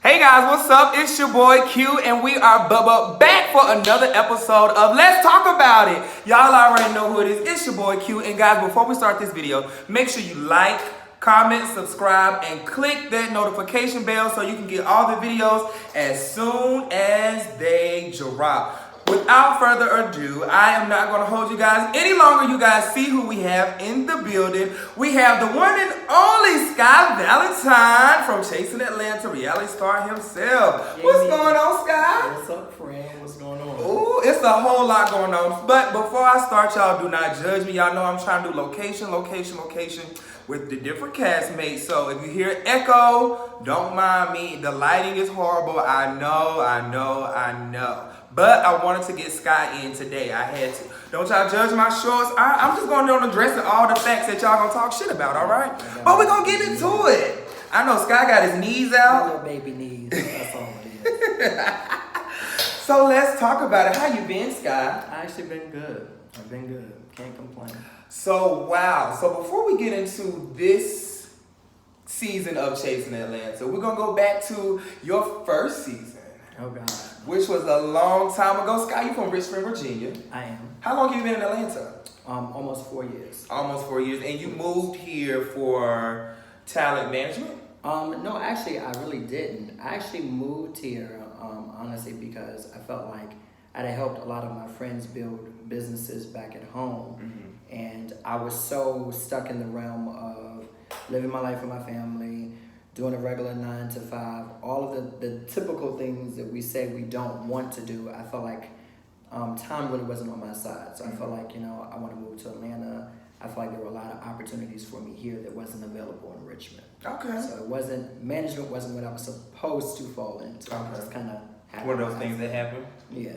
Hey guys, what's up? It's your boy Q, and we are back for another episode of Let's Talk About It. Y'all already know who it is. It's your boy Q, and guys, before we start this video, make sure you like, comment, subscribe, and click that notification bell so you can get all the videos as soon as they drop. Without further ado, I am not going to hold you guys any longer. You guys see who we have in the building. We have the one and only Sky Valentine from Chasing Atlanta, reality star himself. What's going on, Sky? What's up, friend? What's going on? Ooh, it's a whole lot going on. But before I start, y'all do not judge me. Y'all know I'm trying to do location with the different castmates. So if you hear echo, don't mind me. The lighting is horrible. I know. But I wanted to get Sky in today. I had to. Don't y'all judge my shorts. I'm just going to address all the facts that y'all gonna talk shit about, all right? But we're gonna get into it. I know Sky got his knees out. Little baby knees. That's all it is. So let's talk about it. How you been, Sky? I actually been good. I've been good. Can't complain. So, wow. So before we get into this season of Chasing Atlanta, we're gonna go back to your first season. Oh, God. Which was a long time ago. Sky, you from Richmond, Virginia. I am. How long have you been in Atlanta? Almost 4 years. Almost 4 years. And you moved here for talent management? No, actually, I really didn't. I actually moved here, honestly, because I felt like I had helped a lot of my friends build businesses back at home. Mm-hmm. And I was so stuck in the realm of living my life with my family, doing a regular 9 to 5, all of the typical things that we say we don't want to do. I felt like time really wasn't on my side. So I felt like, I want to move to Atlanta. I felt like there were a lot of opportunities for me here that wasn't available in Richmond. Okay. So management wasn't what I was supposed to fall into. Okay. It just kind of happened. One of those things that happen? Yeah.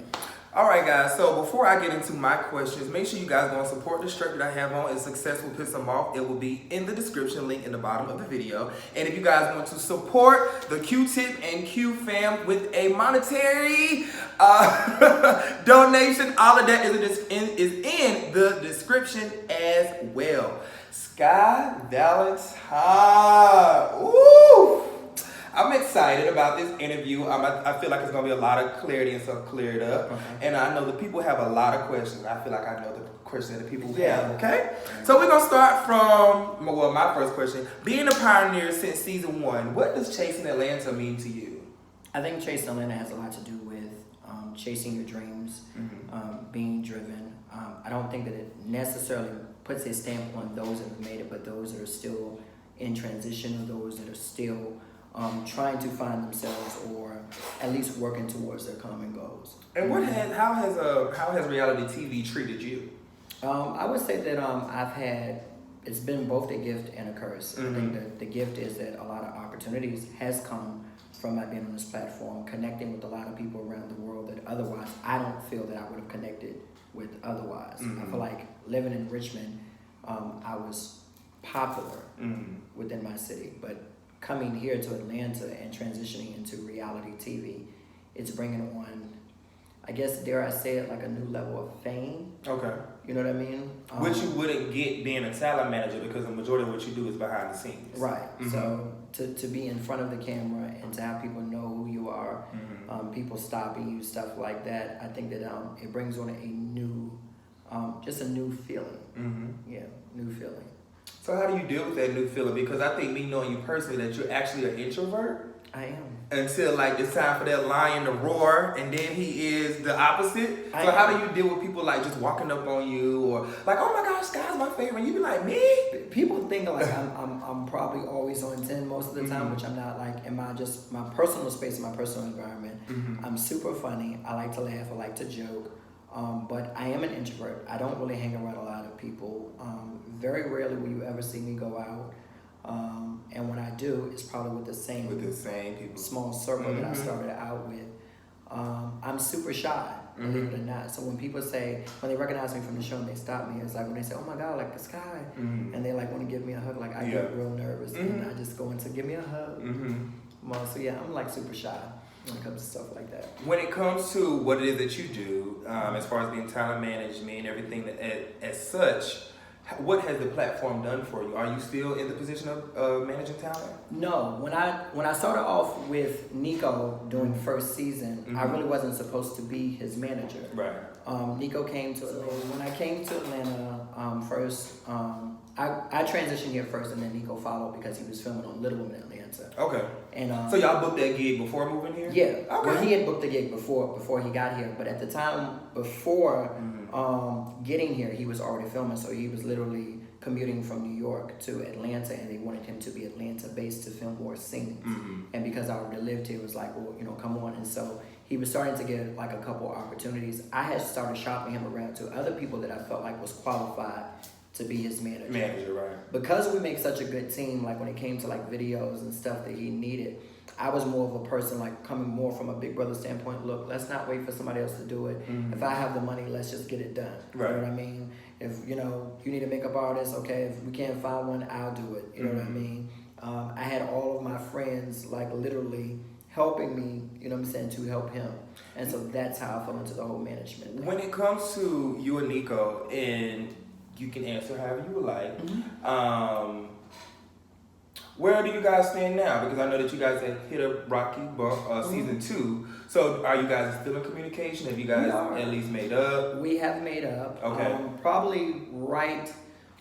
All right, guys. So before I get into my questions, make sure you guys go and support the shirt that I have on. It's Successful Piss Them Off. It will be in the description link in the bottom of the video. And if you guys want to support the Q-Tip and Q fam with a monetary donation, all of that is in the description as well. Sky Valentine. Ooh! I'm excited about this interview. I feel like it's going to be a lot of clarity and stuff cleared up. Okay. And I know the people have a lot of questions. I feel like I know the questions that the people have, okay? So we're going to start from, my first question. Being a pioneer since season 1, what does Chasing Atlanta mean to you? I think Chasing Atlanta has a lot to do with chasing your dreams, being driven. I don't think that it necessarily puts a stamp on those that have made it, but those that are still in transition or those that are still trying to find themselves or at least working towards their common goals. And how has reality TV treated you? I would say that it's been both a gift and a curse. Mm-hmm. I think that the gift is that a lot of opportunities has come from my being on this platform, connecting with a lot of people around the world that otherwise I don't feel that I would have connected with otherwise. Mm-hmm. I feel like living in Richmond, I was popular within my city, but coming here to Atlanta and transitioning into reality TV, it's bringing on, I guess, dare I say it, like a new level of fame. Okay. You know what I mean? Which you wouldn't get being a talent manager because the majority of what you do is behind the scenes. Right. Mm-hmm. So to be in front of the camera and to have people know who you are, people stopping you, stuff like that, I think that it brings on a new, just a new feeling. Mm-hmm. Yeah, new feeling. So how do you deal with that new feeling? Because I think me knowing you personally that you're actually an introvert. I am. Until it's time for that lion to roar, and then he is the opposite. So how do you deal with people just walking up on you or oh my gosh, Sky's my favorite? You be like, me? People think I'm probably always on 10 most of the time, which I'm not. In my personal space, my personal environment, I'm super funny. I like to laugh. I like to joke. But I am an introvert. I don't really hang around a lot of people. Very rarely will you ever see me go out. And when I do, it's probably with the same people, small circle that I started out with. I'm super shy, believe it or not. So when people when they recognize me from the show and they stop me, it's like when they say, "Oh my God, like the Sky," and they want to give me a hug, I get real nervous and I just go into give me a hug. So yeah, I'm super shy when it comes to stuff like that. When it comes to what it is that you do, as far as being talent management and everything as such, what has the platform done for you? Are you still in the position of managing talent? No, when I started off with Nikko doing first season, I really wasn't supposed to be his manager. Right. Nikko came to Atlanta. When I came to Atlanta first, I transitioned here first, and then Nikko followed because he was filming on Little Women in Atlanta. Okay. And so y'all booked that gig before moving here? Yeah. Okay. Well, he had booked the gig before he got here, but at the time before getting here, he was already filming, so he was literally commuting from New York to Atlanta, and they wanted him to be Atlanta-based to film more scenes. And because I already lived here, it was like, well, come on. And so he was starting to get like a couple opportunities. I had started shopping him around to other people that I felt like was qualified to be his manager. Manager, right. Because we make such a good team, like when it came to like videos and stuff that he needed, I was more of a person like coming more from a big brother standpoint. Look, let's not wait for somebody else to do it. If I have the money, let's just get it done. Right. You know what I mean? If, you need a makeup artist, okay, if we can't find one, I'll do it. You know what I mean? I had all of my friends like literally helping me, to help him. And so that's how I fell into the whole management thing. When it comes to you and Nikko, and you can answer however you would like, where do you guys stand now? Because I know that you guys have hit a rocky bump season 2. So are you guys still in communication? Have you guys at least made up? We have made up. Okay. Probably right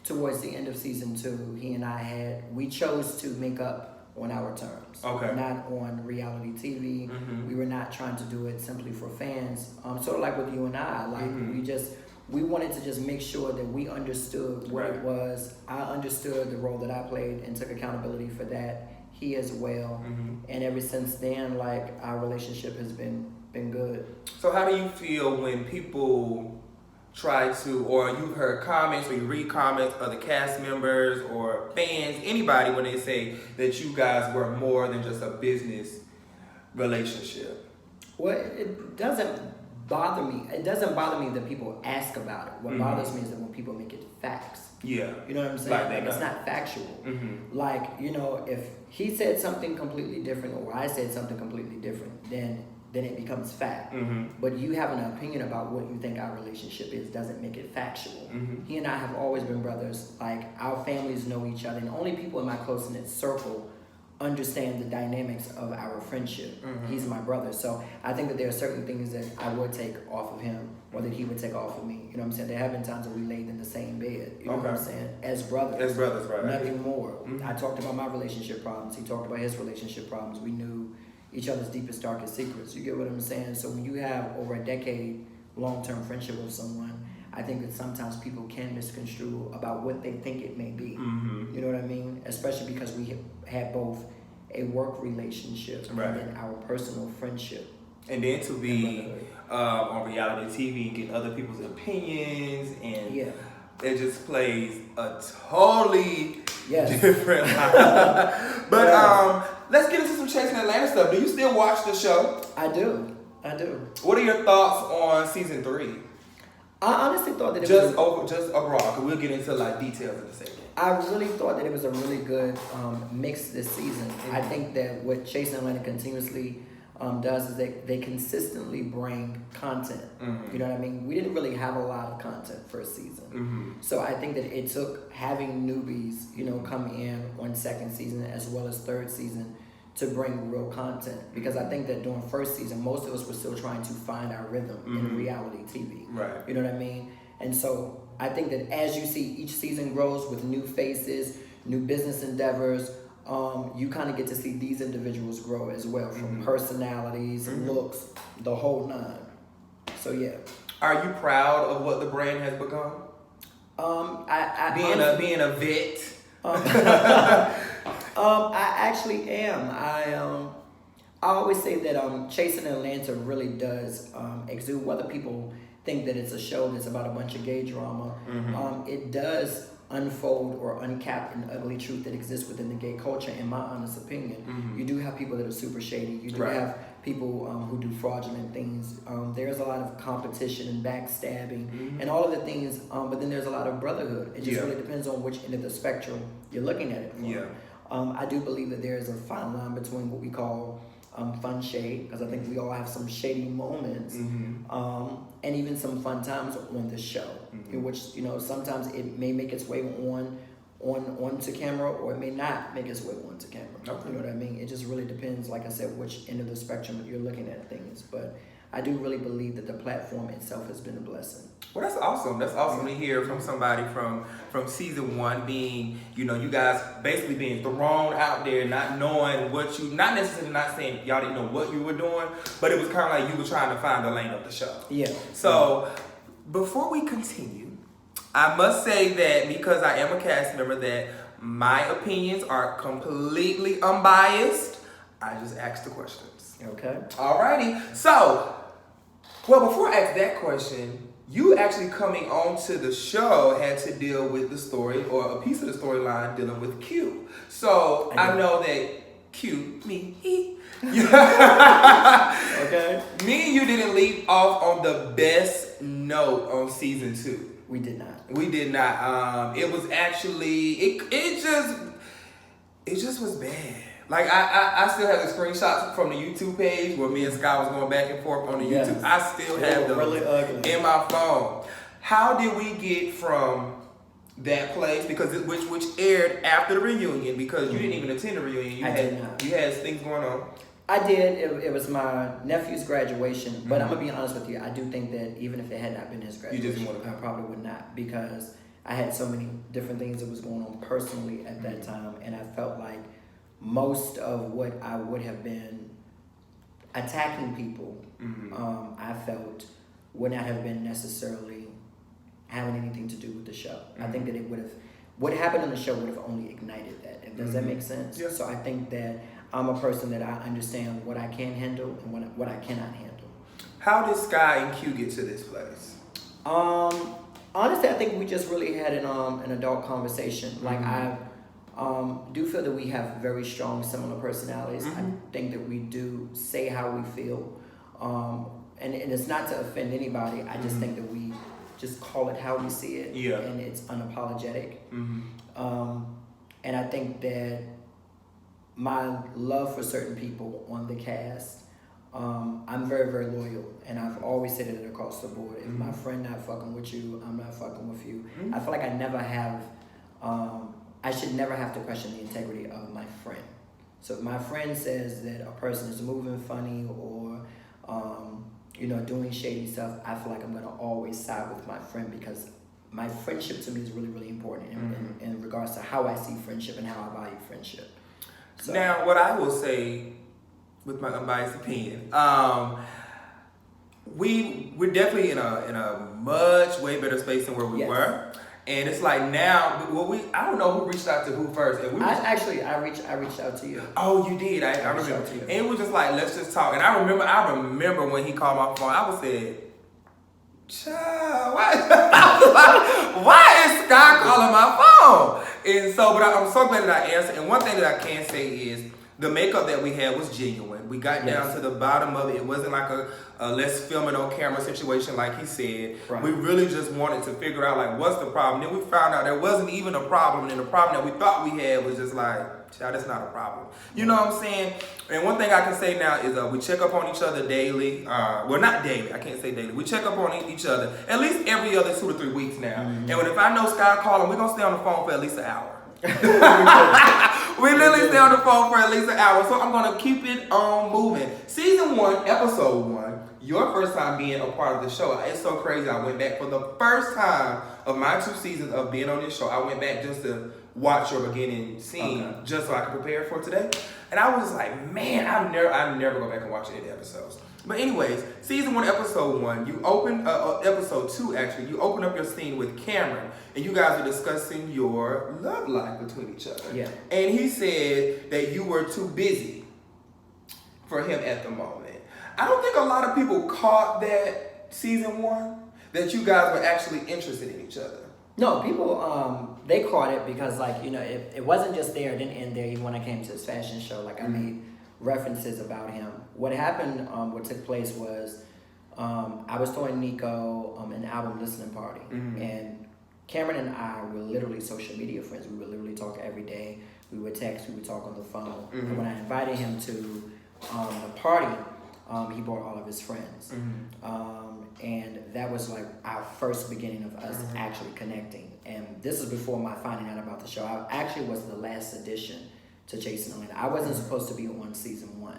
towards the end of season 2, he and I we chose to make up on our terms. Okay. Not on reality TV. We were not trying to do it simply for fans. Sort of like with you and I, like we wanted to just make sure that we understood what it was. I understood the role that I played and took accountability for that. He as well. And ever since then, like, our relationship has been good. So how do you feel when people try to, or you've heard comments or you read comments of the cast members or fans, anybody, when they say that you guys were more than just a business relationship? Well, it doesn't bother me. It doesn't bother me that people ask about it. What bothers me is that when people make it facts. Yeah. You know what I'm saying? Like it's not factual. Like, if he said something completely different or I said something completely different, then it becomes fact. But you have an opinion about what you think our relationship is doesn't make it factual. He and I have always been brothers. Like, our families know each other, and only people in my close-knit circle understand the dynamics of our friendship. He's my brother. So I think that there are certain things that I would take off of him or that he would take off of me. You know what I'm saying? There have been times that we laid in the same bed. You know what I'm saying? As brothers. As brothers, right. Nothing more. I talked about my relationship problems. He talked about his relationship problems. We knew each other's deepest, darkest secrets. You get what I'm saying? So when you have over a decade long-term friendship with someone, I think that sometimes people can misconstrue about what they think it may be. You know what I mean? Especially because we had both a work relationship and then our personal friendship. And then to be on reality TV and get other people's opinions, and it just plays a totally different life. But let's get into some Chasing Atlanta stuff. Do you still watch the show? I do. What are your thoughts on season 3? I honestly thought that just overall, because we'll get into like details in a second. I really thought that it was a really good mix this season. I think that what Chasing Atlanta continuously does is they consistently bring content. You know what I mean? We didn't really have a lot of content first season. So I think that it took having newbies, come in on second season as well as third season to bring real content. Because I think that during first season, most of us were still trying to find our rhythm in reality TV. Right. You know what I mean? And so I think that as you see each season grows with new faces, new business endeavors, you kind of get to see these individuals grow as well, from personalities, looks, the whole nine. So yeah. Are you proud of what the brand has become? Being a vet. I actually am. I always say that Chasing Atlanta really does exude, whether people think that it's a show that's about a bunch of gay drama, it does unfold or uncap an ugly truth that exists within the gay culture, in my honest opinion. You do have people that are super shady. You do have people who do fraudulent things. There's a lot of competition and backstabbing and all of the things, but then there's a lot of brotherhood. It just really depends on which end of the spectrum you're looking at it from. I do believe that there is a fine line between what we call fun shade, because I think we all have some shady moments, and even some fun times on the show, in which, you know, sometimes it may make its way onto camera, or it may not make its way onto camera. Okay. You know what I mean? It just really depends, like I said, which end of the spectrum you're looking at things. But I do really believe that the platform itself has been a blessing. Well, that's awesome. That's awesome to hear from somebody from season 1 being, you know, you guys basically being thrown out there, not knowing what you, not necessarily not saying y'all didn't know what you were doing, but it was kind of like you were trying to find the lane of the show. Yeah. So before we continue, I must say that because I am a cast member, that my opinions are completely unbiased. I just asked the questions. Okay. Alrighty. So, well, before I ask that question, you actually coming on to the show had to deal with the story, or a piece of the storyline dealing with Q. So I know that Q, me, he. Okay. Me and you didn't leave off on the best note on season 2. We did not. We did not. It was actually it just was bad. Like I still have the screenshots from the YouTube page where me and Sky was going back and forth on the YouTube. I still have them really ugly in my phone. How did we get from that place, because which aired after the reunion, because you didn't even attend the reunion. You had things going on. I did. It was my nephew's graduation, but I'm gonna be honest with you. I do think that even if it had not been his graduation, I probably would not, because I had so many different things that was going on personally at that time, and I felt like most of what I would have been attacking people, I felt would not have been necessarily having anything to do with the show. I think that it would have, what happened on the show would have only ignited that. Does that make sense? Yeah. So I think that I'm a person that I understand what I can handle and what I cannot handle. How did SKYE and Q get to this place? Honestly, I think we just really had an adult conversation. Like I do feel that we have very strong, similar personalities. I think that we do say how we feel, and it's not to offend anybody. I just think that we just call it how we see it, and it's unapologetic. And I think that my love for certain people on the cast, I'm very, very loyal, and I've always said it across the board. If my friend not fucking with you, I'm not fucking with you. I feel like I never have, I should never have to question the integrity of my friend. So if my friend says that a person is moving funny or, you know, doing shady stuff, I feel like I'm gonna always side with my friend, because my friendship to me is really, really important in regards to how I see friendship and how I value friendship. So. Now, what I will say, with my unbiased opinion, we're definitely in a much way better space than where we were, and it's like now, I don't know who reached out to who first, and I reached out to you. Oh, you did. I remember. And it was just like, let's just talk. And I remember when he called my phone, I was saying, child, why is SKYE calling my phone? And so, but I'm so glad that I answered. And one thing that I can say is the makeup that we had was genuine. We got down to the bottom of it. It wasn't like a let's film it on camera situation like he said. Right. We really just wanted to figure out like what's the problem. Then we found out there wasn't even a problem, and the problem that we thought we had was just like, child, that's not a problem. You know what I'm saying? And one thing I can say now is we check up on each other daily. Well, not daily. I can't say daily. We check up on each other at least every other 2 to 3 weeks now. And if I know SKYE calling, we're going to stay on the phone for at least an hour. We literally stay on the phone for at least an hour. So I'm going to keep it on moving. Season 1, episode 1. Your first time being a part of the show. It's so crazy. I went back for the first time of my 2 seasons of being on this show. I went back just to watch your beginning scene, just so I could prepare for today. And I was just like, man, I never go back and watch any of the episodes. But anyways, season 1, episode 1, you open, episode 2 actually, you open up your scene with Cameron, and you guys are discussing your love life between each other. Yeah. And he said that you were too busy for him at the moment. I don't think a lot of people caught that season 1, that you guys were actually interested in each other. No, people, they caught it because, like, you know, it wasn't just there, it didn't end there. Even when I came to this fashion show, like, I made references about him. What happened, what took place was, I was throwing Nikko an album listening party. And Cameron and I were literally social media friends. We would literally talk every day. We would text, we would talk on the phone. And when I invited him to the party, he brought all of his friends. And that was like our first beginning of us actually connecting. And this is before my finding out about the show. I actually was the last addition to Chasing Atlanta. I wasn't supposed to be on season 1.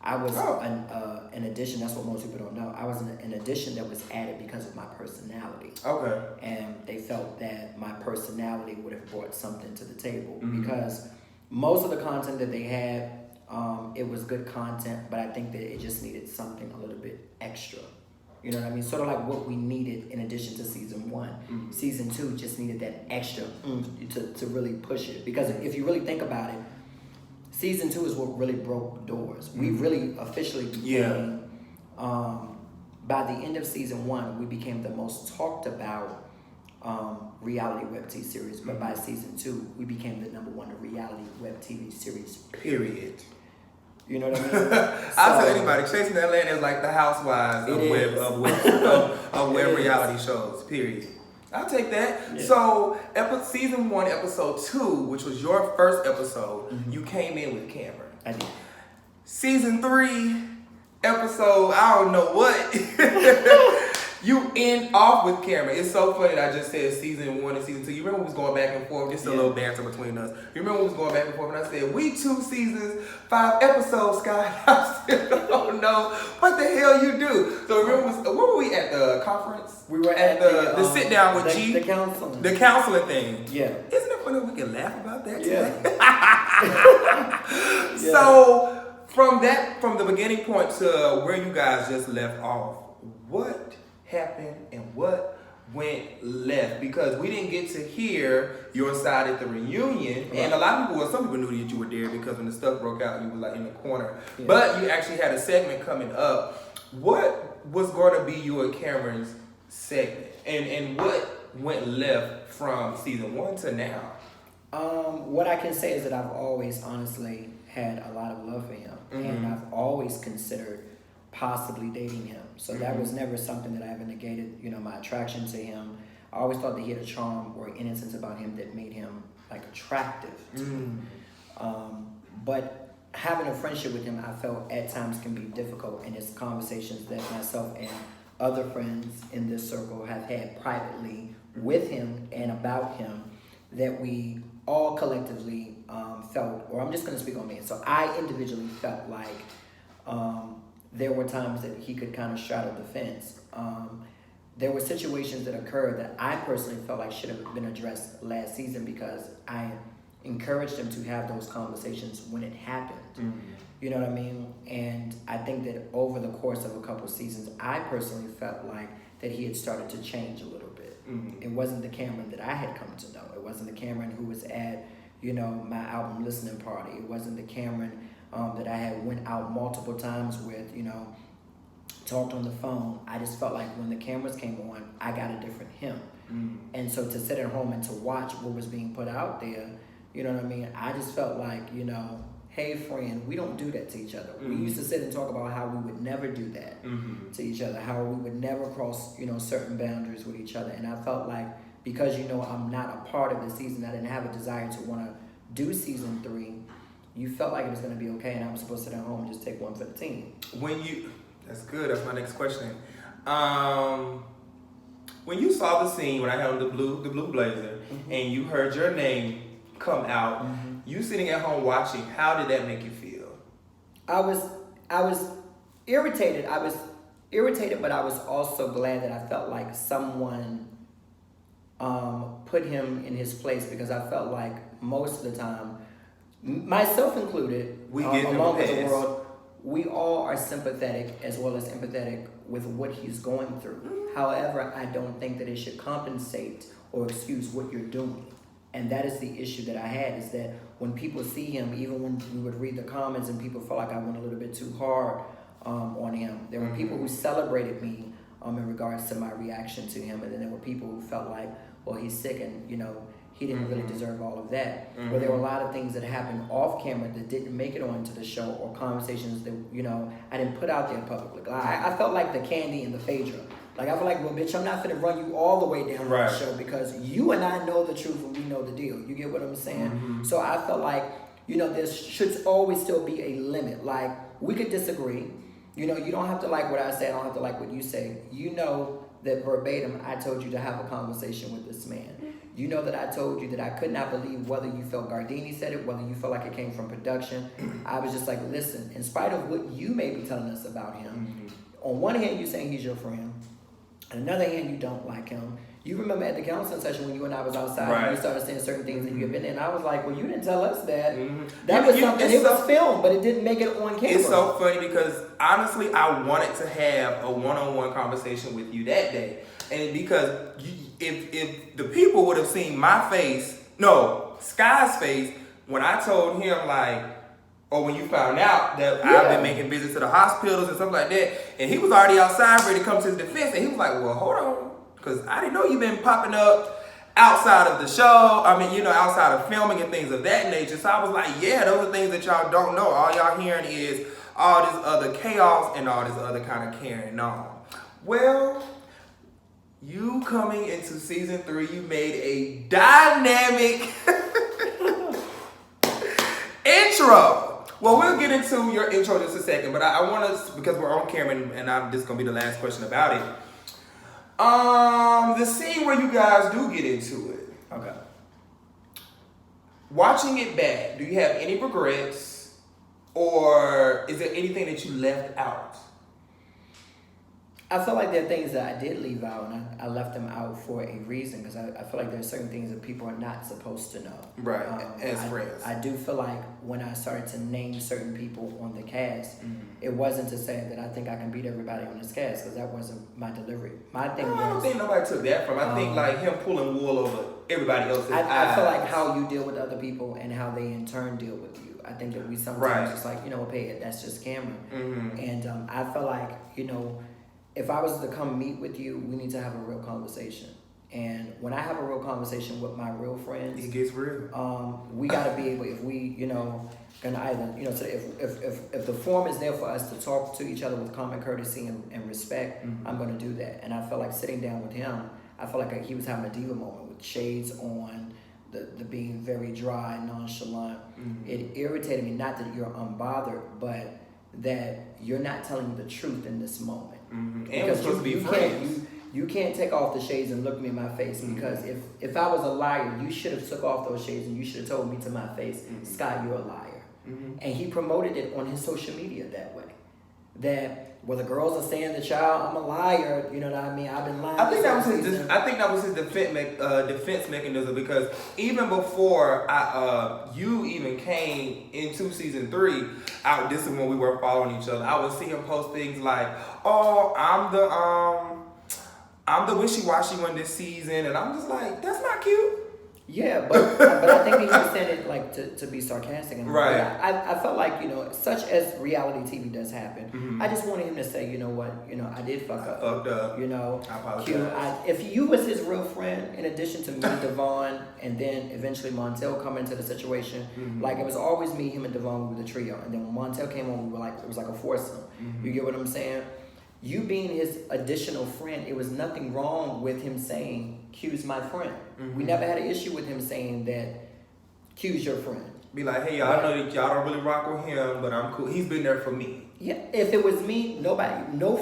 I was an addition. That's what most people don't know. I was an addition that was added because of my personality. Okay. And they felt that my personality would have brought something to the table because most of the content that they had, it was good content, but I think that it just needed something a little bit extra. You know what I mean? Sort of like what we needed in addition to season 1. Season 2 just needed that extra to really push it. Because if you really think about it, season 2 is what really broke doors. We really officially became, by the end of season 1, we became the most talked about reality web TV series. But by season 2, we became the #1 reality web TV series. Period. You know what I mean? I'll tell anybody, Chasing Atlanta is like the Housewives of web reality shows. Period. I'll take that. Yeah. So, season 1, episode 2, which was your first episode, you came in with Cameron. I did. Season 3, episode, I don't know what. You end off with Cameron. It's so funny that I just said season 1 and season 2. You remember we was going back and forth, just a little banter between us. You remember we was going back and forth and I said, we 2 seasons, 5 episodes, Sky. I still don't know what the hell you do. So remember, where were we at the conference? We were at the sit down with G. The counseling. The counseling thing. Yeah. Isn't it funny we can laugh about that today? Yeah. So from the beginning point to where you guys just left off, what happened and what went left? Because we didn't get to hear your side at the reunion, and a lot of people, some people knew that you were there because when the stuff broke out, you were like in the corner. Yeah. But you actually had a segment coming up. What was going to be you and Cameron's segment, and what went left from season 1 to now? What I can say is that I've always honestly had a lot of love for him, and I've always considered possibly dating him. So that was never something that I ever negated, my attraction to him. I always thought that he had a charm or innocence about him that made him like attractive to me. But having a friendship with him, I felt at times can be difficult, and it's conversations that myself and other friends in this circle have had privately with him and about him that we all collectively felt, or I'm just going to speak on me. So I individually felt like there were times that he could kind of straddle the fence. There were situations that occurred that I personally felt like should have been addressed last season because I encouraged him to have those conversations when it happened. You know what I mean? And I think that over the course of a couple of seasons, I personally felt like that he had started to change a little bit. It wasn't the Cameron that I had come to know. It wasn't the Cameron who was at, my album listening party. It wasn't the Cameron that I had went out multiple times with, talked on the phone. I just felt like when the cameras came on, I got a different him. And so to sit at home and to watch what was being put out there, you know what I mean? I just felt like, hey friend, we don't do that to each other. We used to sit and talk about how we would never do that to each other, how we would never cross, certain boundaries with each other. And I felt like because, I'm not a part of the season, I didn't have a desire to want to do season 3. You felt like it was going to be okay, and I was supposed to sit at home and just take one for the team. That's good. That's my next question. When you saw the scene when I had on the blue blazer, and you heard your name come out, you sitting at home watching, how did that make you feel? I was irritated. I was irritated, but I was also glad that I felt like someone put him in his place, because I felt like most of the time, myself included, along with the world, we all are sympathetic as well as empathetic with what he's going through. However, I don't think that it should compensate or excuse what you're doing. And that is the issue that I had, is that when people see him, even when we would read the comments and people felt like I went a little bit too hard on him, there were people who celebrated me in regards to my reaction to him, and then there were people who felt like, well, he's sick and, he didn't really deserve all of that. But there were a lot of things that happened off camera that didn't make it onto the show, or conversations that, I didn't put out there publicly. I felt like the Candy and the Phaedra. Like, I feel like, well, bitch, I'm not finna run you all the way down the show, because you and I know the truth and we know the deal. You get what I'm saying? So I felt like, there should always still be a limit. Like, we could disagree. You don't have to like what I say. I don't have to like what you say. You know that verbatim, I told you to have a conversation with this man. You know that I told you that I could not believe whether you felt Gardini said it, whether you felt like it came from production. I was just like, listen, in spite of what you may be telling us about him, on one hand, you're saying he's your friend. On another hand, you don't like him. You remember at the counseling session when you and I was outside, and you started saying certain things that you had been in. And I was like, well, you didn't tell us that. That was something, it was filmed, but it didn't make it on camera. It's so funny because honestly, I wanted to have a one-on-one conversation with you that day. And because if the people would have seen my face, no, SKYE's face, when I told him or when you found out that I've been making visits to the hospitals and stuff like that, and he was already outside ready to come to his defense, and he was like, well, hold on, because I didn't know you've been popping up outside of the show, outside of filming and things of that nature. So I was like, yeah, those are things that y'all don't know. All y'all hearing is all this other chaos and all this other kind of carrying on. Well, you coming into season 3, you made a dynamic intro. Well, we'll get into your intro in just a second, but I want to, because we're on camera and this is going to be the last question about it. The scene where you guys do get into it. Okay. Watching it back, do you have any regrets, or is there anything that you left out? I feel like there are things that I did leave out, and I left them out for a reason, because I feel like there are certain things that people are not supposed to know. Right, as friends. I do feel like when I started to name certain people on the cast, it wasn't to say that I think I can beat everybody on this cast, because that wasn't my delivery. My thing was... I don't think nobody took that from. I think him pulling wool over everybody else's eyes. I feel like how you deal with other people and how they in turn deal with you. I think that we sometimes just like, pay it, that's just camera. And I feel like, if I was to come meet with you, we need to have a real conversation. And when I have a real conversation with my real friends, it gets real. We got to be able, if we, gonna either, so if the form is there for us to talk to each other with common courtesy and respect, I'm going to do that. And I felt like sitting down with him, I felt like he was having a diva moment with shades on, the being very dry, nonchalant. It irritated me, not that you're unbothered, but that you're not telling the truth in this moment. And we're supposed to be friends. You can't take off the shades and look me in my face, because if I was a liar, you should have took off those shades and you should have told me to my face, SKYE, you're a liar. And he promoted it on his social media that way. That the girls are saying that I'm a liar, you know what I mean? I've been lying. I think that was his defense mechanism, because even before you even came into season 3, this is when we were following each other. I would see him post things like, "Oh, I'm the wishy-washy one this season," and I'm just like, that's not cute. Yeah, but I think he was saying it to be sarcastic. And right. I felt like, such as reality TV does happen, I just wanted him to say, you know what, I did fuck up. Fucked up. I apologize. If you was his real friend, in addition to me, Devon, and then eventually Montel come into the situation, it was always me, him, and Devon, we were the trio. And then when Montel came on, we were it was like a foursome. You get what I'm saying? You being his additional friend, it was nothing wrong with him saying, Q's my friend. We never had an issue with him saying that Q's your friend. Be like, hey, y'all, I know that y'all don't really rock with him, but I'm cool. He's been there for me. Yeah, if it was me, no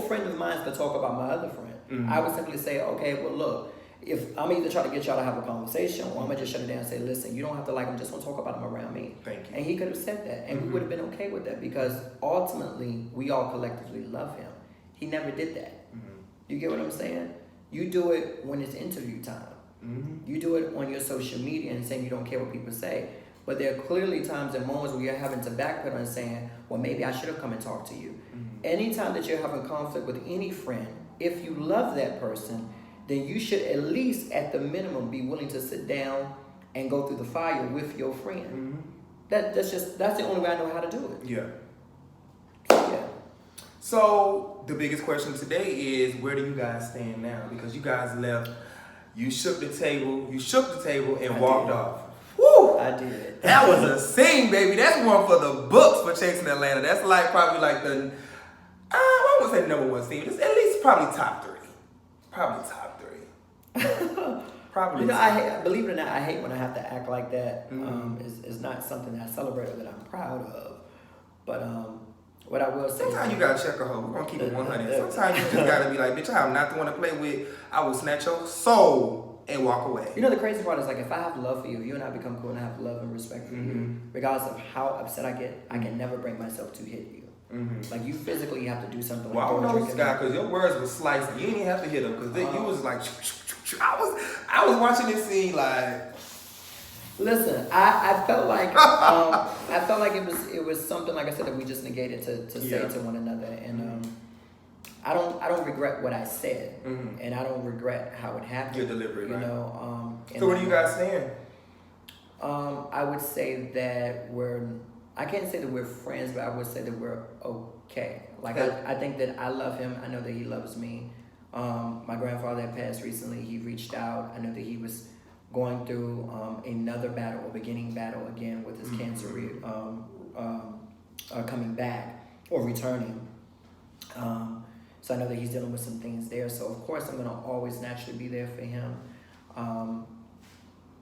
friend of mine could talk about my other friend. I would simply say, okay, well, look, if I'm either trying to get y'all to have a conversation, or I'm going to just shut it down and say, listen, you don't have to like him, just don't talk about him around me. Thank you. And he could have said that, and we would have been okay with that, because ultimately, we all collectively love him. He never did that. You get what I'm saying? You do it when it's interview time. You do it on your social media and saying you don't care what people say. But there are clearly times and moments where you're having to backpedal and saying, well, maybe I should have come and talked to you. Anytime that you're having conflict with any friend, if you love that person, then you should at least, at the minimum, be willing to sit down and go through the fire with your friend. That's the only way I know how to do it. Yeah. Yeah. So the biggest question today is, where do you guys stand now? Because you guys left, you shook the table and walked off. Woo! I did. That was a scene, baby. That's one for the books for Chasing Atlanta. That's probably the, I won't say number one scene. It's at least probably top 3. Probably top 3. Probably. You know, believe it or not, I hate when I have to act like that. It's not something that I celebrate or that I'm proud of. But what I will say. Sometimes you gotta check a hoe. We're gonna keep it 100. Sometimes you just gotta be like, bitch, I'm not the one to play with. I will snatch your soul and walk away. You know, the crazy part is like if I have love for you, if you and I become cool and I have love and respect for you, regardless of how upset I get, I can never bring myself to hit you. Like you physically have to do something. Well, I don't know this guy because your words were sliced. You didn't even have to hit him because you was like. I was watching this scene like. Listen, I felt like it was something like I said that we just negated to say to one another, and I don't regret what I said, and I don't regret how it happened. Your delivery, right? You know. So where do you guys stand? I would say that I can't say that we're friends, but I would say that we're okay. Like I think that I love him. I know that he loves me. My grandfather had passed recently. He reached out. I know that he was going through another battle or beginning battle again with his cancer coming back or returning. So I know that he's dealing with some things there. So of course I'm going to always naturally be there for him.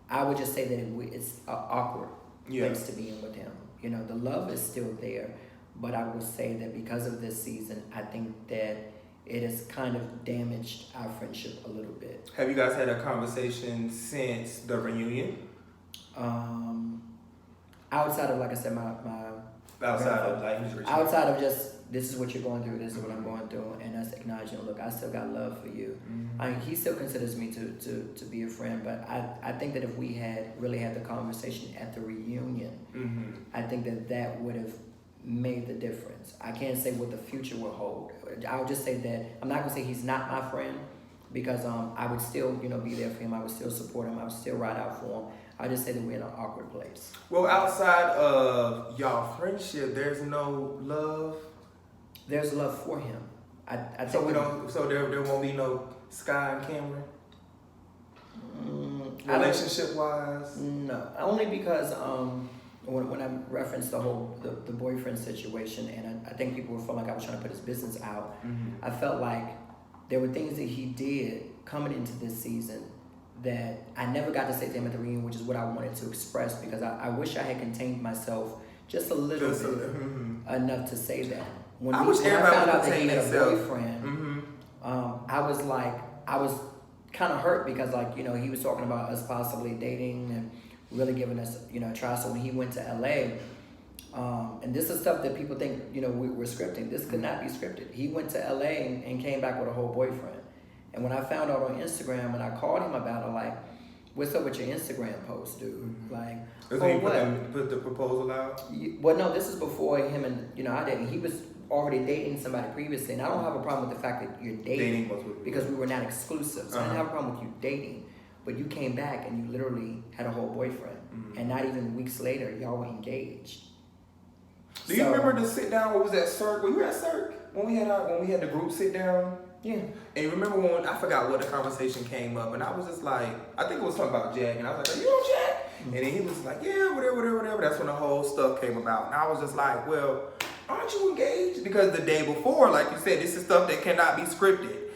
I would just say that it's an awkward place to be in with him. You know, the love is still there, but I would say that because of this season, I think that it has kind of damaged our friendship a little bit. Have you guys had a conversation since the reunion? Outside of, like I said, my outside of like his outside of just this is what you're going through, this is what I'm going through, and us acknowledging, look, I still got love for you. I mean, he still considers me to be a friend, but I think that if we had really had the conversation at the reunion, I think that would have made the difference. I can't say what the future will hold. I'll just say that I'm not gonna say he's not my friend, because I would still be there for him. I would still support him. I would still ride out for him. I just say that we're in an awkward place. Well, outside of y'all friendship, there's no love. There's love for him. I so think there won't be no Skye and Cameron. Relationship wise. No, only because when I referenced the whole the boyfriend situation, and I think people felt like I was trying to put his business out. I felt like there were things that he did coming into this season that I never got to say to him at the reunion, which is what I wanted to express, because I wish I had contained myself just a little bit enough to say that. When I found out that he had a boyfriend, I was kind of hurt because he was talking about us possibly dating and really giving us a try. So when he went to LA, and this is stuff that people think we're scripting. This could not be scripted. He went to LA and came back with a whole boyfriend. And when I found out on Instagram and I called him about it, like, what's up with your Instagram post, dude? Like, put the proposal out? Well, no, this is before him and I didn't. He was already dating somebody previously, and I don't have a problem with the fact that you're dating because we were not exclusive. So I didn't have a problem with you dating, but you came back and you literally had a whole boyfriend, and not even weeks later, y'all were engaged. Do you remember the sit down? What was that, Cirque? Were you at Cirque when we had the group sit down? Yeah. And you remember when I forgot what the conversation came up, and I was just like, I think it was talking about Jack, and I was like, "Are you know Jack?" And then he was like, "Yeah, whatever." That's when the whole stuff came about, and I was just like, "Well, aren't you engaged?" Because the day before, like you said, this is stuff that cannot be scripted.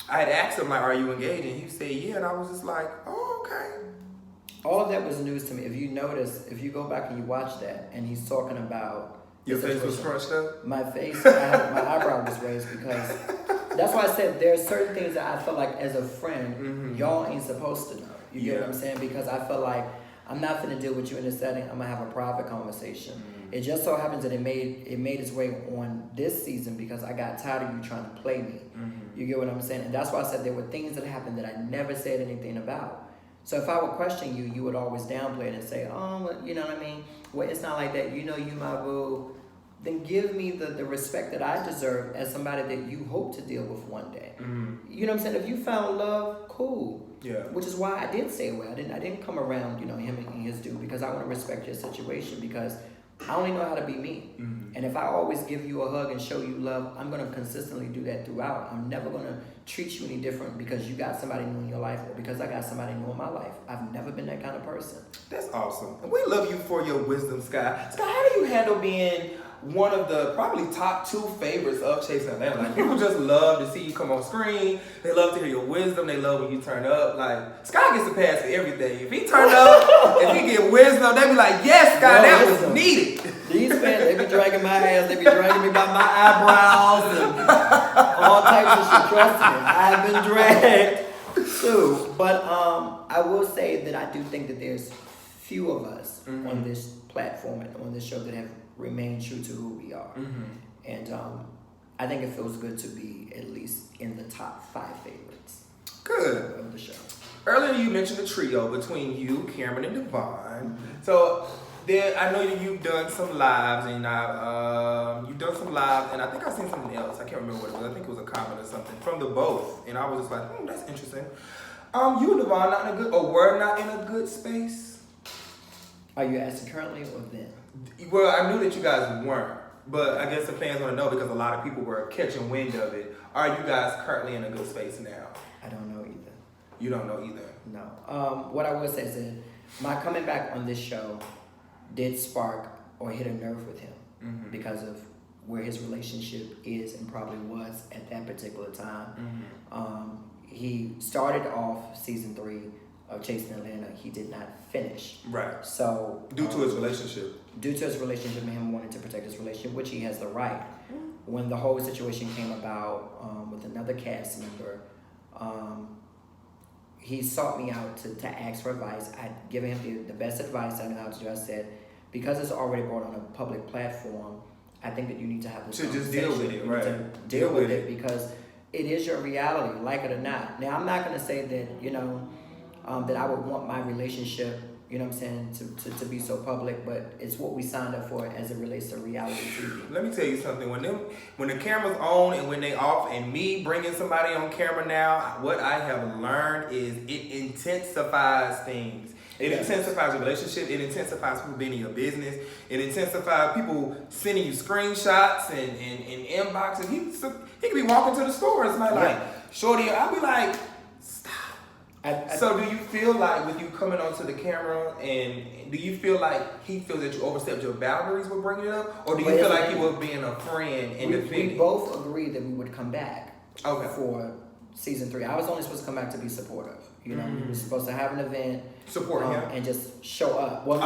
I had asked him like, "Are you engaged?" And he said, "Yeah," and I was just like, "Oh, okay." All of that was news to me. If you notice, if you go back and you watch that, and he's talking about your face was crushed up. My face, my eyebrow was raised because that's why I said there are certain things that I feel like as a friend, y'all ain't supposed to know. You get what I'm saying? Because I feel like I'm not gonna deal with you in this setting. I'm gonna have a private conversation. It just so happens that it made its way on this season because I got tired of you trying to play me. You get what I'm saying? And that's why I said there were things that happened that I never said anything about. So if I would question you, you would always downplay it and say, "Oh, well, you know what I mean? Well, it's not like that. You my boo." Then give me the respect that I deserve as somebody that you hope to deal with one day. You know what I'm saying? If you found love, cool. Yeah. Which is why I did stay away. I didn't come around, him and his dude, because I want to respect your situation, because I only know how to be me. And if I always give you a hug and show you love, I'm going to consistently do that throughout. I'm never going to treat you any different because you got somebody new in your life or because I got somebody new in my life. I've never been that kind of person. That's awesome. And we love you for your wisdom, Skye. Skye, how do you handle being one of the probably top 2 favorites of Chasing Atlanta. Like, people just love to see you come on screen. They love to hear your wisdom. They love when you turn up. Like, Sky gets a pass for everything. If he turn up, if he get wisdom, they be like, yes, Sky, that was needed. These fans, they be dragging my ass. They be dragging me by my eyebrows and all types of shit. Trust me, I've been dragged too. But I will say that I do think that there's few of us on this platform and on this show that have remained true to who we are. And I think it feels good to be at least in the top 5 favorites. Good. Of the show. Earlier you mentioned the trio between you, Cameron, and Devon. So then I know you've done some lives, and you've done some lives, and I think I've seen something else. I can't remember what it was. I think it was a comment or something from the both, and I was just like, that's interesting. You and Devon not in a good, or were not in a good space. Are you asking currently or then? Well, I knew that you guys weren't, but I guess the fans want to know because a lot of people were catching wind of it. Are you guys currently in a good space now? I don't know either. You don't know either? No. What I would say is that my coming back on this show did spark or hit a nerve with him because of where his relationship is and probably was at that particular time. He started off season 3 of Chasing Atlanta. He did not finish. Right. So due to his relationship. Due to his relationship and him wanting to protect his relationship, which he has the right. When the whole situation came about with another cast member, he sought me out to ask for advice. I'd given him the best advice I knew how to do. I said, because it's already brought on a public platform, I think that you need to have this just deal with it, right? To deal with it because it is your reality, like it or not. Now, I'm not going to say that, that I would want my relationship, you know what I'm saying, to be so public, but it's what we signed up for as it relates to reality TV. Let me tell you something. When the camera's on and when they off, and me bringing somebody on camera now, what I have learned is it intensifies things. It intensifies your relationship. It intensifies people being in your business. It intensifies people sending you screenshots and inboxes. He could be walking to the store and somebody like, shorty, I'll be like, so do you feel like with you coming onto the camera, and do you feel like he feels that you overstepped your boundaries with bringing it up? Or do you feel like he was being a friend and defending? We both agreed that we would come back for season 3. I was only supposed to come back to be supportive. You know, we were supposted to have an event. Support him. And just show up. Well,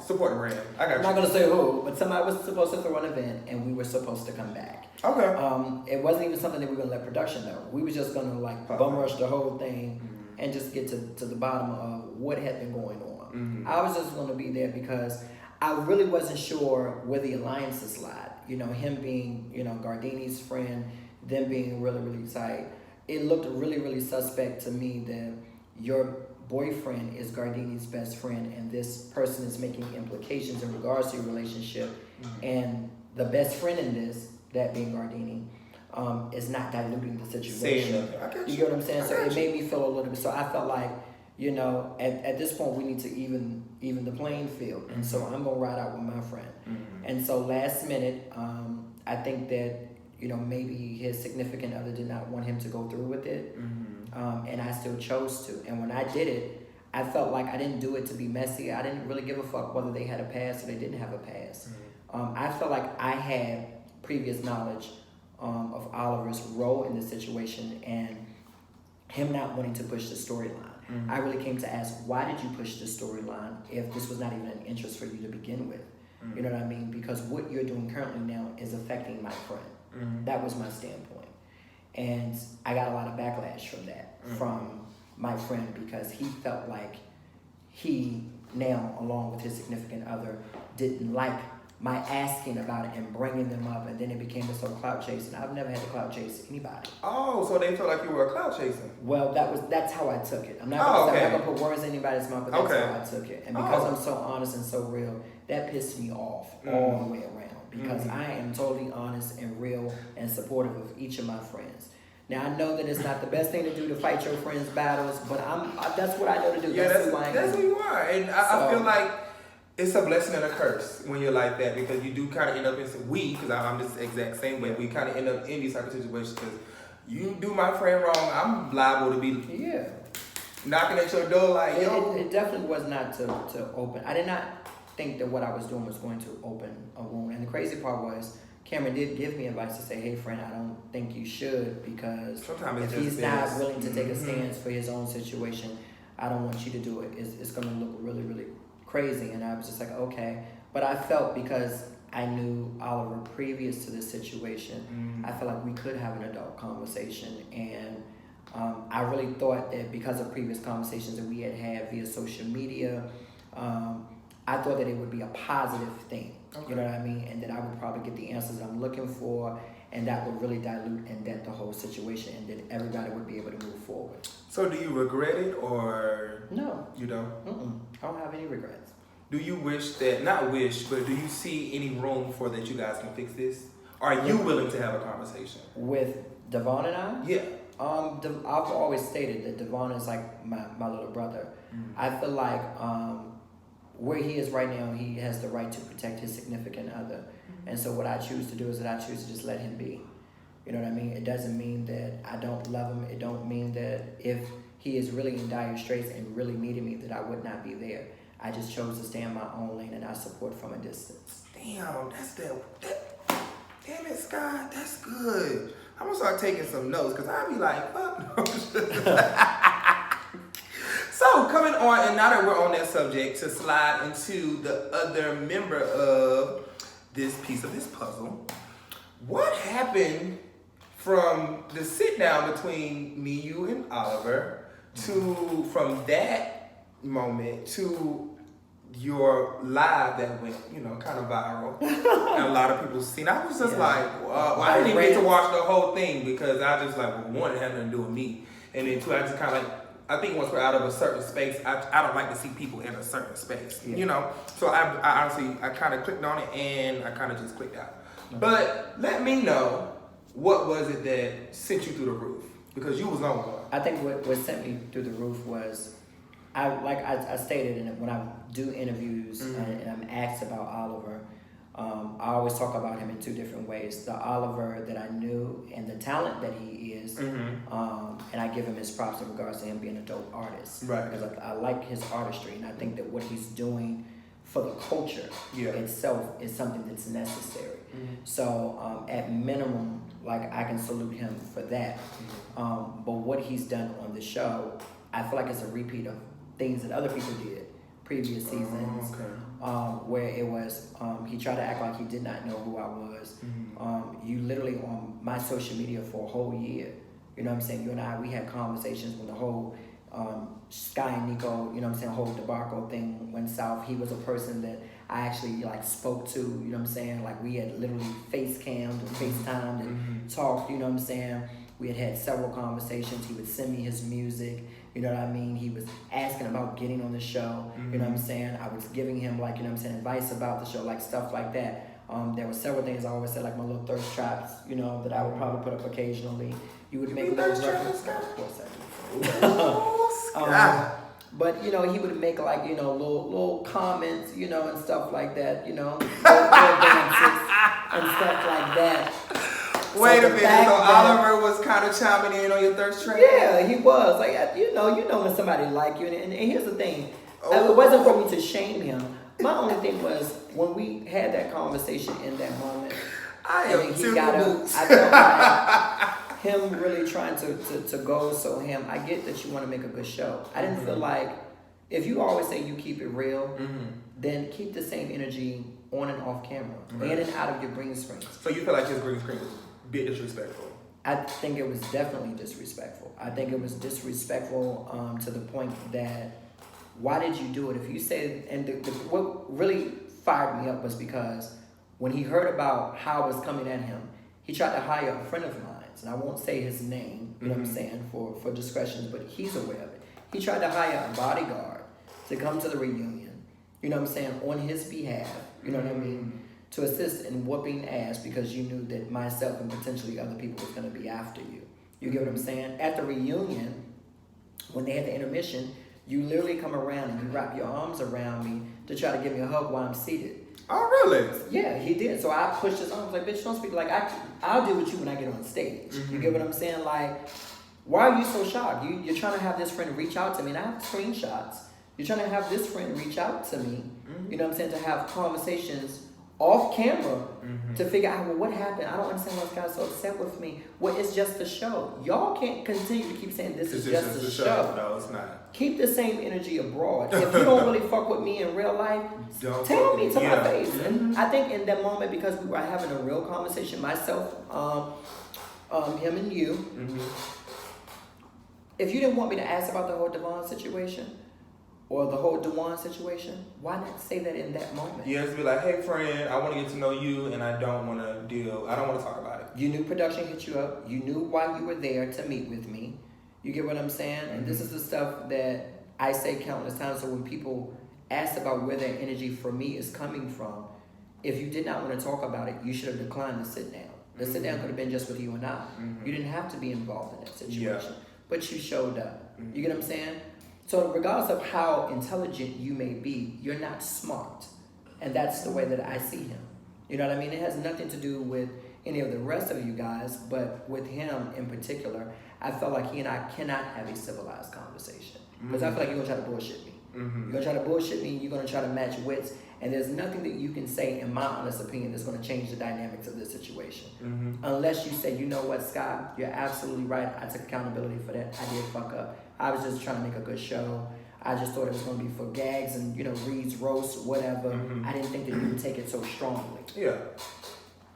support the brand. I got you. I'm not going to say who, but somebody was supposed to throw an event and we were supposed to come back. Okay. It wasn't even something that we were going to let production know. We were just going to bum rush the whole thing and just get to the bottom of what had been going on. I was just going to be there because I really wasn't sure where the alliances lied. You know, him being, Gardini's friend, them being really, really tight. It looked really, really suspect to me that your boyfriend is Gardini's best friend and this person is making implications in regards to your relationship. And the best friend in this, that being Gardini, is not diluting the situation. You get what I'm saying? So it made me feel a little bit. So I felt like, at this point we need to even the playing field. And so I'm gonna ride out with my friend. And so last minute, I think that maybe his significant other did not want him to go through with it, and I still chose to. And when I did it, I felt like I didn't do it to be messy. I didn't really give a fuck whether they had a pass or they didn't have a pass. I felt like I had previous knowledge of Oliver's role in the situation and him not wanting to push the storyline. I really came to ask, why did you push the storyline if this was not even an interest for you to begin with? You know what I mean? Because what you're doing currently now is affecting my friend. That was my standpoint. And I got a lot of backlash from that, from my friend, because he felt like he now, along with his significant other, didn't like my asking about it and bringing them up, and then it became this whole clout chasing. I've never had to clout chase anybody. Oh, so they felt like you were a clout chaser. Well, that's how I took it. I'm not gonna put words in anybody's mouth, but that's how I took it. And because I'm so honest and so real, that pissed me off all the way around. Because I am totally honest and real and supportive of each of my friends. Now, I know that it's not the best thing to do to fight your friends' battles, but that's what I know to do. Yeah, that's who you are. And I feel like it's a blessing and a curse when you're like that, because you do kind of end up because I'm just the exact same way, we kind of end up in these type of situations because you do my friend wrong, I'm liable to be knocking at your door like, yo. It definitely was not to open. I did not think that what I was doing was going to open a wound. And the crazy part was, Cameron did give me advice to say, hey, friend, I don't think you should, because sometimes if he's not willing to take a stance for his own situation, I don't want you to do it. It's going to look really, really crazy. And I was just like, okay. But I felt, because I knew Oliver previous to this situation, I felt like we could have an adult conversation. And I really thought that because of previous conversations that we had via social media, I thought that it would be a positive thing. Okay. You know what I mean? And that I would probably get the answers I'm looking for, and that would really dilute and dent the whole situation, and that everybody would be able to move forward. So do you regret it, or no? You don't? I don't have any regrets. Do you wish that, not wish, but do you see any room for that you guys can fix this? Are you willing to have a conversation? With Devon and I? Yeah. I've always stated that Devon is like my little brother. I feel like where he is right now, he has the right to protect his significant other. And so what I choose to do is that I choose to just let him be. You know what I mean? It doesn't mean that I don't love him. It don't mean that if he is really in dire straits and really needed me, that I would not be there. I just chose to stay in my own lane, and I support from a distance. Damn, damn it, Sky, that's good. I'm gonna start taking some notes, because I'll be like, fuck no. So, coming on, and now that we're on that subject, to slide into the other member of this piece of this puzzle, what happened from the sit down between me, you, and Oliver, to from that moment to your live that went, kind of viral, and a lot of people seen? I was just like, well, I didn't even get to watch the whole thing, because I just like, well, one, it had nothing to do with me, and then two, I just kind of like, I think once we're out of a certain space, I don't like to see people in a certain space, So I honestly, I kind of clicked on it, and I kind of just clicked out. But let me know, what was it that sent you through the roof? Because you was on one. I think what sent me through the roof was, I stated in it, when I do interviews and I'm asked about Oliver, I always talk about him in two different ways. The Oliver that I knew and the talent that he is, and I give him his props in regards to him being a dope artist. Right. Because I like his artistry, and I think that what he's doing for the culture itself is something that's necessary. So at minimum, like, I can salute him for that. But what he's done on the show, I feel like it's a repeat of things that other people did previous seasons, where it was, he tried to act like he did not know who I was. You literally, on my social media for a whole year, you know what I'm saying, you and I, we had conversations when the whole SKYE and Nikko, you know what I'm saying, whole debacle thing went south. He was a person that I actually like spoke to, you know what I'm saying, like we had literally face cammed and FaceTimed and talked, you know what I'm saying. We had several conversations. He would send me his music, you know what I mean? He was asking about getting on the show, you know what I'm saying? I was giving him, like, you know what I'm saying, advice about the show, like stuff like that. There were several things I always said, like my little thirst traps, you know, that I would probably put up occasionally. You would make little references. Of course I do. But, you know, he would make, like, you know, little comments, you know, and stuff like that, you know, little dances and stuff like that. Wait a minute, so Oliver was kind of chiming in on your thirst trap? Yeah, he was. Like, you know when somebody like you. And here's the thing. It wasn't for me to shame him. My only thing was, when we had that conversation in that moment, I felt like him really trying to go so him. I get that you want to make a good show. I didn't feel like, if you always say you keep it real, then keep the same energy on and off camera, in and out of your green screens. So you feel like his green screen was a bit disrespectful? I think it was definitely disrespectful. I think it was disrespectful to the point that, why did you do it? If you said, and what really fired me up was because when he heard about how I was coming at him, he tried to hire a friend of mine, and I won't say his name, you know what I'm saying, for discretion, but he's aware of it. He tried to hire a bodyguard to come to the reunion, you know what I'm saying, on his behalf, you know what I mean, to assist in whooping ass, because you knew that myself and potentially other people was going to be after you. You get what I'm saying? At the reunion, when they had the intermission, you literally come around and you wrap your arms around me to try to give me a hug while I'm seated. Oh, really? Yeah, he did. So I pushed his arms like, bitch, don't speak. Like, I'll deal with you when I get on stage. You get what I'm saying? Like, why are you so shocked? You're trying to have this friend reach out to me, and I have screenshots, You're trying to have this friend reach out to me. You know what I'm saying? To have conversations off camera to figure out, well, what happened? I don't understand why this guy's so upset with me. Well, it's just a show. Y'all can't continue to keep saying this is just a show. No, it's not. Keep the same energy abroad. If you don't really fuck with me in real life, tell me to my face. And I think in that moment, because we were having a real conversation, myself, him and you, if you didn't want me to ask about the whole Devon situation, or the whole Dewan situation, why not say that in that moment? You have to be like, hey friend, I want to get to know you and I don't want to talk about it. You knew production hit you up. You knew why you were there to meet with me. You get what I'm saying? And this is the stuff that I say countless times. So when people ask about where their energy for me is coming from, if you did not want to talk about it, you should have declined the sit down. The sit down could have been just with you and I. You didn't have to be involved in that situation. But you showed up. You get what I'm saying? So regardless of how intelligent you may be, you're not smart. And that's the way that I see him. You know what I mean? It has nothing to do with any of the rest of you guys, but with him in particular, I felt like he and I cannot have a civilized conversation. Because I feel like you're going to try to bullshit me. You're going to try to bullshit me, you're going to try to match wits, and there's nothing that you can say, in my honest opinion, that's going to change the dynamics of this situation. Unless you say, you know what, Sky, you're absolutely right, I took accountability for that, I did fuck up. I was just trying to make a good show. I just thought it was going to be for gags and, you know, reads, roasts, whatever. I didn't think that you would take it so strongly. Yeah.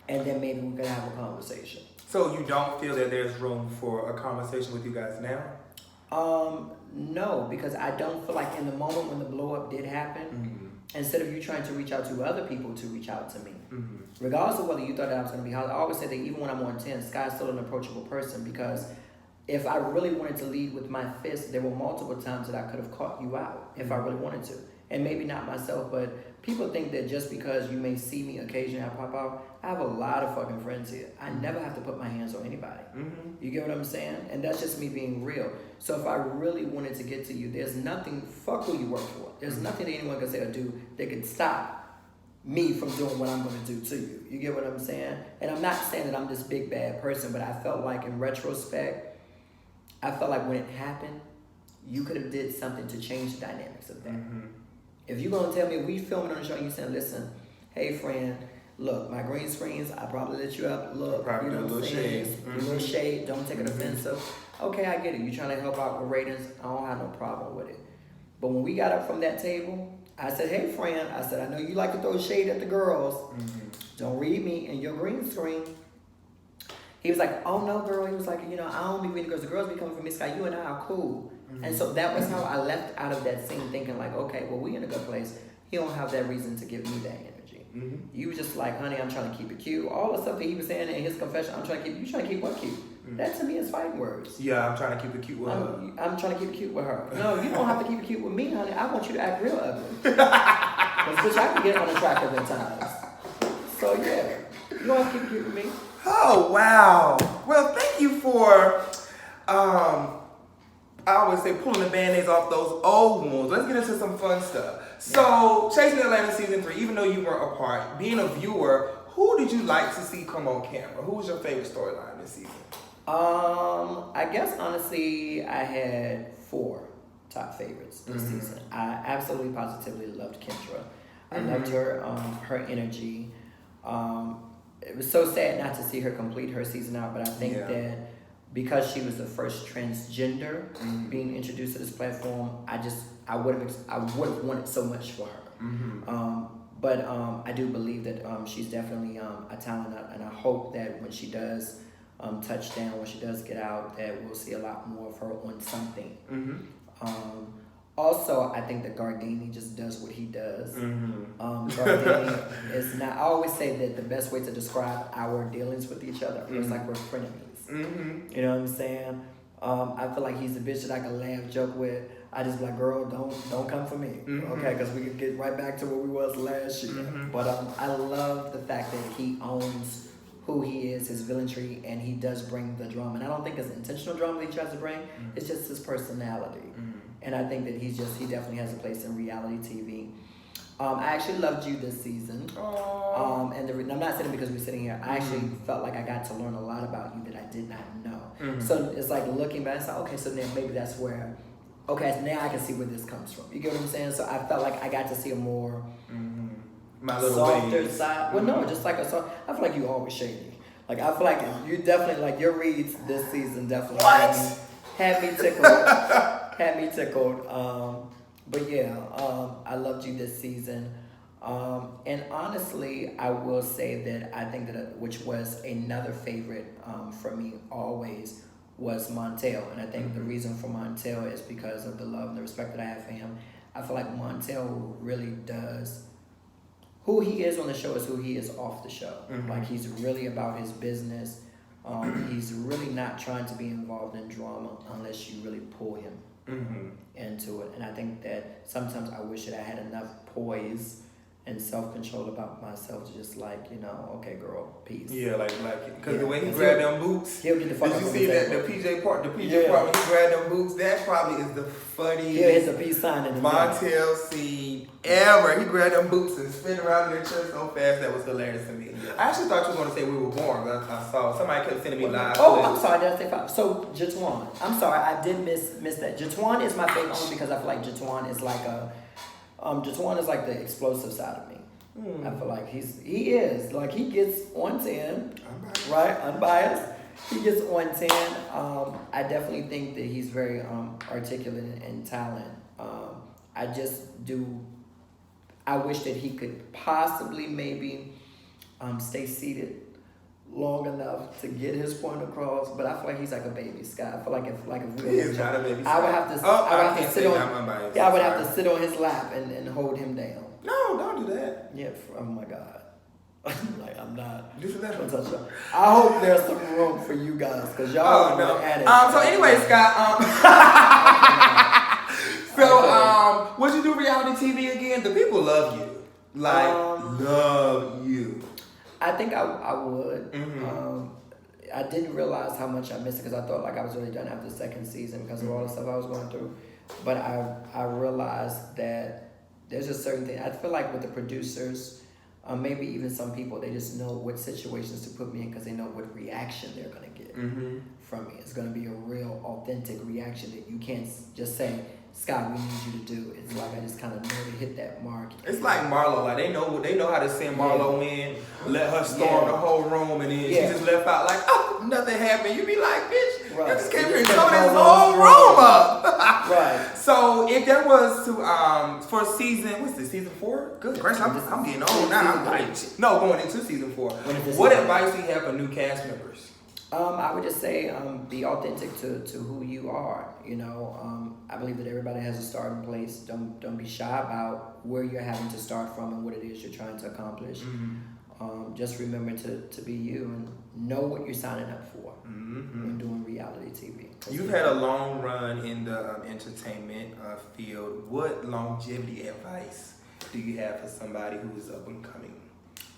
And then maybe we could have a conversation. So you don't feel that there's room for a conversation with you guys now? No, because I don't feel like in the moment when the blow up did happen, instead of you trying to reach out to other people to reach out to me, regardless of whether you thought that I was going to be hard, I always say that even when I'm on 10, Sky's still an approachable person, because if I really wanted to lead with my fist, there were multiple times that I could have caught you out if I really wanted to. And maybe not myself, but people think that just because you may see me occasionally I pop out, I have a lot of fucking friends here. I never have to put my hands on anybody. You get what I'm saying? And that's just me being real. So if I really wanted to get to you, there's nothing, fuck who you work for. There's nothing that anyone can say or do that can stop me from doing what I'm going to do to you. You get what I'm saying? And I'm not saying that I'm this big bad person, but I felt like in retrospect, I felt like when it happened, you could have did something to change the dynamics of that. If you're going to tell me we filming on the show and you saying, listen, hey friend, look, my green screens, I probably lit you up. Look, probably you know what I'm saying? A little shade, don't take it offensive. Okay, I get it. You're trying to help out with ratings. I don't have no problem with it. But when we got up from that table, I said, hey friend, I said, I know you like to throw shade at the girls. Don't read me in your green screen. He was like, oh no, girl. He was like, you know, I don't be reading girls. The girls be coming from me, Sky. You and I are cool. And so that was how I left out of that scene thinking like, okay, well, we in a good place. He don't have that reason to give me that energy. You was just like, honey, I'm trying to keep it cute. All the stuff that he was saying in his confession, I'm trying to keep, you trying to keep what cute? That to me is fighting words. Yeah, I'm trying to keep it cute with her. I'm trying to keep it cute with her. No, you don't have to keep it cute with me, honey. I want you to act real ugly. Because bitch, I can get unattractive at times. So yeah, you don't have to keep it cute with me. Oh, wow. Well, thank you for, I always say pulling the band-aids off those old wounds. Let's get into some fun stuff. So, Chasing Atlanta Season 3, even though you weren't a part, being a viewer, who did you like to see come on camera? Who was your favorite storyline this season? I guess, honestly, I had 4 top favorites this season. I absolutely, positively loved Kendra. I loved her, her energy. It was so sad not to see her complete her season out, but I think that because she was the first transgender being introduced to this platform, I would have wanted so much for her. But I do believe that she's definitely a talent, and I hope that when she does touch down, when she does get out, that we'll see a lot more of her on something. Also, I think that Gardini just does what he does. Gardini is not. I always say that the best way to describe our dealings with each other is like we're frenemies. You know what I'm saying? I feel like he's a bitch that I can laugh, joke with. I just be like, girl, don't come for me, okay? Because we could get right back to where we was last year. But I love the fact that he owns who he is, his villainry, and he does bring the drama. And I don't think it's intentional drama that he tries to bring. It's just his personality. And I think that he definitely has a place in reality TV. I actually loved you this season. And I'm not saying it because we're sitting here. I actually felt like I got to learn a lot about you that I did not know. So it's like looking back, it's like, okay, so then maybe that's where okay, now I can see where this comes from. You get what I'm saying? So I felt like I got to see a more My little softer ways. side. Well, no, just like a soft. I feel like you always shady. Like I feel like you definitely like your reads this season definitely had me tickled. Had me tickled. But yeah, I loved you this season. And honestly, I will say that I think that which was another favorite for me always was Montel. And I think the reason for Montel is because of the love and the respect that I have for him. I feel like Montel really does. Who he is on the show is who he is off the show. Like he's really about his business. He's really not trying to be involved in drama unless you really pull him into it. And I think that sometimes I wish that I had enough poise and self-control about myself to just like, okay, girl, peace. Yeah, because the way he grabbed them boots. He'll get the fuck Did you see that the PJ part? The PJ part when he grabbed them boots. That probably is the funniest. Yeah, it's a peace sign in the Montel scene ever. He grabbed them boots and spin around in the church so fast. That was hilarious to me. I actually thought you were going to say we were born, but I saw somebody kept sending me live. Oh, I'm sorry. Did I say five? So Jatuan. I'm sorry. I did miss that. Jatuan is my favorite only because I feel like Jatuan is like Jatuan is like the explosive side of me. I feel like he is like he gets on 10, right? Unbiased. He gets on 10. I definitely think that he's very articulate and talent. I wish that he could possibly maybe stay seated long enough to get his point across, but I feel like he's like a baby Sky. I feel like if we He is not a baby Sky. I would have to sit on his lap and hold him down. No, don't do that. Yeah, oh my God. Like I'm not. Do that. Don't touch that. I hope there's some room for you guys because y'all are no. at it. So anyway, Scott. Would you do reality TV again? The people love you. Love you. I think I would. I didn't realize how much I missed it because I thought like I was really done after the second season because of all the stuff I was going through. But I realized that there's a certain thing. I feel like with the producers, maybe even some people, they just know what situations to put me in because they know what reaction they're going to get from me. It's going to be a real authentic reaction that you can't just say, Scott, we need you to do. It's like I just kind of know to hit that mark. It's like Marlo. Like they know how to send Marlo in, let her storm the whole room, and then she just left out like, oh, nothing happened. You be like, bitch, you just came here and tore this whole room up. Right. So if there was to for season, what's this, season 4? Good gracious, I'm getting old now. Going into season 4. What advice do you have for new cast members? I would just say be authentic to who you are. I believe that everybody has a starting place. Don't be shy about where you're having to start from and what it is you're trying to accomplish. Just remember to be you and know what you're signing up for when doing reality TV. You've had a long run in the entertainment field. What longevity advice do you have for somebody who is up and coming?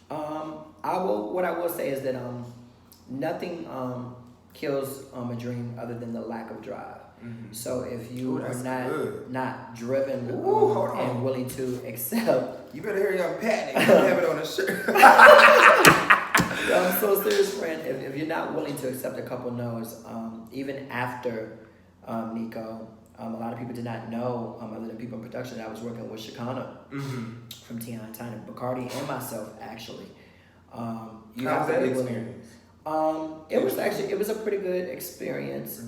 What I will say is that nothing kills a dream other than the lack of drive. So if you are not driven and willing to accept, you better hear young Pat. You have it on a shirt. I'm so serious, friend. If you're not willing to accept a couple no's, even after Nikko, a lot of people did not know, other than people in production, that I was working with Shekinah from Tiana Tyner, Bacardi, and myself actually. How was that experience? It was a pretty good experience.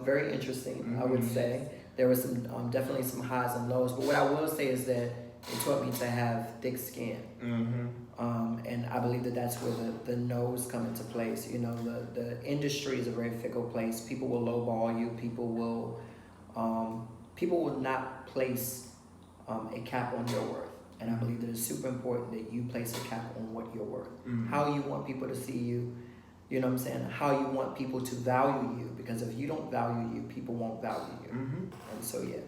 Very interesting, I would say. There was some definitely some highs and lows, but what I will say is that it taught me to have thick skin. And I believe that that's where the no's come into place. The industry is a very fickle place. People will lowball you. People will not place a cap on your worth. And I believe that it's super important that you place a cap on what you're worth. How you want people to see you. You know what I'm saying? How you want people to value you. Because if you don't value you, people won't value you. And so, yeah.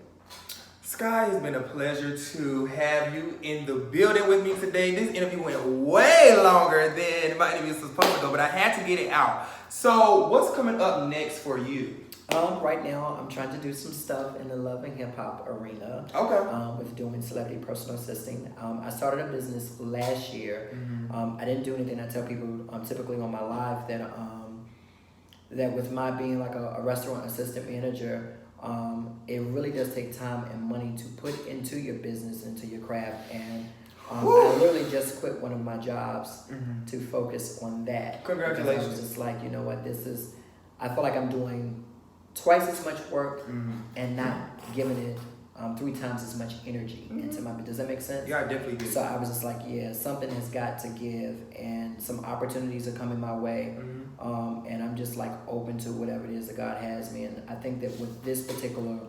Sky, it's been a pleasure to have you in the building with me today. This interview went way longer than my interview was supposed to go, but I had to get it out. So what's coming up next for you? Right now, I'm trying to do some stuff in the love and hip hop arena. Okay. With doing celebrity personal assisting. I started a business last year. I didn't do anything. I tell people typically on my live that with my being like a restaurant assistant manager, It really does take time and money to put into your business, into your craft, and I literally just quit one of my jobs to focus on that. Congratulations. Because I was just like, you know what, I feel like I'm doing twice as much work and not giving it 3 times as much energy into my business. Does that make sense? Yeah, I definitely do. So I was just like, yeah, something has got to give, and some opportunities are coming my way, and I'm just like open to whatever it is that God has me. And I think that with this particular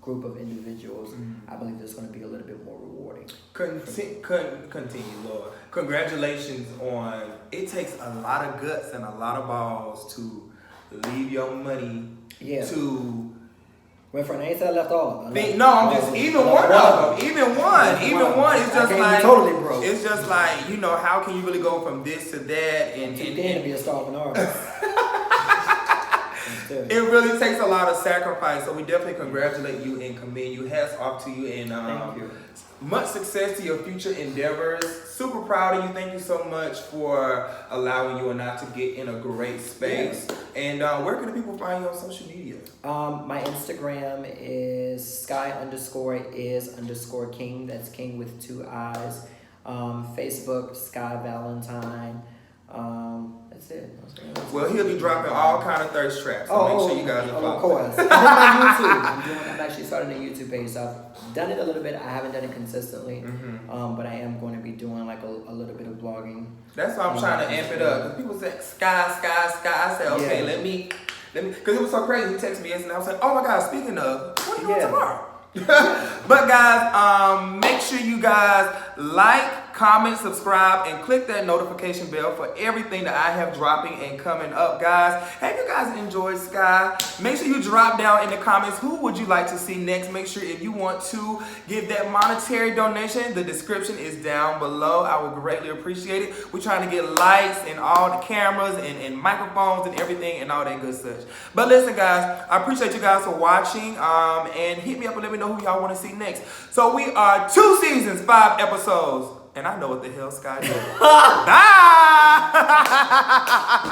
group of individuals, I believe it's going to be a little bit more rewarding. Continue, Lord. Congratulations on. It takes a lot of guts and a lot of balls to leave your money to. Went from I left all. No, I'm just even one of them. Even one. It's just like totally broke. It's just like, how can you really go from this to that and to be a starving artist. It really takes a lot of sacrifice. So we definitely congratulate you and commend you. Hats off to you, and thank you. Much success to your future endeavors. Super proud of you. Thank you so much for allowing you and I to get in a great space. And where can the people find you on social media? My Instagram is SKYE_is_king. That's king with 2 eyes. Facebook, Sky Valentine. That's it. Well, he'll be dropping all kind of thirst traps. So make sure you guys are of course. And then my YouTube. I'm actually starting a YouTube page. So I've done it a little bit. I haven't done it consistently. But I am going to be doing like a little bit of blogging. That's why I'm trying to amp it up. Because people say Sky. I said, okay, let me. Because it was so crazy. He texted me yesterday. I was like, oh my God, speaking of, what are you doing tomorrow? But guys, make sure you guys like, comment, subscribe, and click that notification bell for everything that I have dropping and coming up, guys. Have you guys enjoyed Sky? Make sure you drop down in the comments who would you like to see next. Make sure if you want to give that monetary donation, the description is down below. I would greatly appreciate it. We're trying to get lights and all the cameras and microphones and everything and all that good such. But listen, guys, I appreciate you guys for watching, and hit me up and let me know who y'all want to see next. So we are 2 seasons, 5 episodes. And I know what the hell Sky did. Bye!